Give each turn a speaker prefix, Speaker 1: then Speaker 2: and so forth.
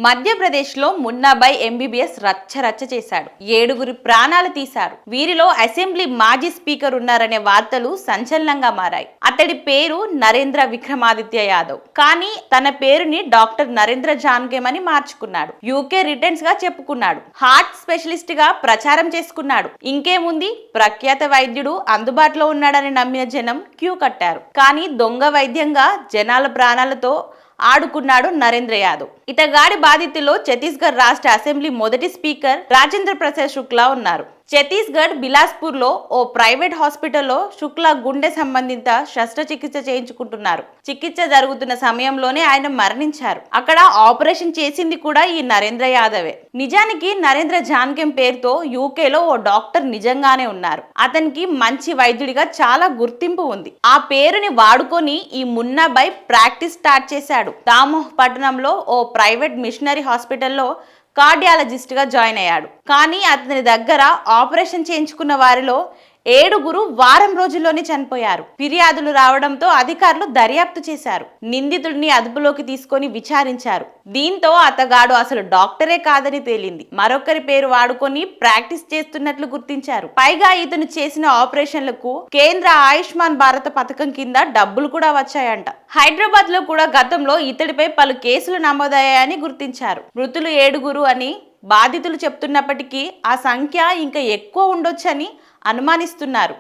Speaker 1: మధ్యప్రదేశ్లో మున్నాబై ఎంబీబీఎస్ రచ్చ చేశాడు. 7గురి ప్రాణాలు తీశాడు. వీరిలో అసెంబ్లీ మాజీ స్పీకర్ ఉన్నారనే వార్తలు సంచలనంగా మారాయి. అతడి పేరు నరేంద్ర విక్రమాదిత్య యాదవ్. కానీ తన పేరుని డాక్టర్ నరేంద్ర జాన్గేమ్ అని మార్చుకున్నాడు. యూకే రిటర్న్స్ గా చెప్పుకున్నాడు. హార్ట్ స్పెషలిస్ట్ గా ప్రచారం చేసుకున్నాడు. ఇంకేముంది, ప్రఖ్యాత వైద్యుడు అందుబాటులో ఉన్నాడని నమ్మిన జనం క్యూ కట్టారు. కానీ దొంగ వైద్యంగా జనాల ప్రాణాలతో ఆడుకున్నాడు నరేంద్ర యాదవ్. ఇతగాడి బాధితుల్లో ఛత్తీస్గఢ్ రాష్ట్ర అసెంబ్లీ మొదటి స్పీకర్ రాజేంద్ర ప్రసాద్ శుక్లా ఉన్నారు. ఛత్తీస్గఢ్ బిలాస్పూర్ లో ఓ ప్రైవేట్ హాస్పిటల్లో శుక్లా గుండె సంబంధిత శస్త్రచికిత్స చేయించుకుంటున్నారు. చికిత్స జరుగుతున్న సమయంలోనే ఆయన మరణించారు. అక్కడ ఆపరేషన్ చేసింది కూడా ఈ నరేంద్ర యాదవే. నిజానికి నరేంద్ర జాన్గేమ్ పేరుతో యూకేలో ఓ డాక్టర్ నిజంగానే ఉన్నారు. అతనికి మంచి వైద్యుడిగా చాలా గుర్తింపు ఉంది. ఆ పేరుని వాడుకొని ఈ మున్నాబై ప్రాక్టీస్ స్టార్ట్ చేశాడు. దామోహ్ పట్టణంలో ఓ ప్రైవేట్ మిషనరీ హాస్పిటల్లో కార్డియాలజిస్ట్ గా జాయిన్ అయ్యాడు. కానీ అతని దగ్గర ఆపరేషన్ చేయించుకున్న వారిలో 7గురు వారం రోజుల్లోనే చనిపోయారు. ఫిర్యాదులు రావడంతో అధికారులు దర్యాప్తు చేశారు. నిందితుడిని అదుపులోకి తీసుకొని విచారించారు. దీంతో అతగాడు అసలు డాక్టరే కాదని తేలింది. మరొకరి పేరు వాడుకొని ప్రాక్టీస్ చేస్తున్నట్లు గుర్తించారు. పైగా ఇతను చేసిన ఆపరేషన్లకు కేంద్ర ఆయుష్మాన్ భారత పథకం కింద డబ్బులు కూడా వచ్చాయంట. హైదరాబాద్ లో కూడా గతంలో ఇతడిపై పలు కేసులు నమోదయ్యాయని గుర్తించారు. మృతులు 7గురు అని బాధితులు చెప్తున్నప్పటికీ ఆ సంఖ్య ఇంకా ఎక్కువ ఉండొచ్చని అనుమానిస్తున్నారు.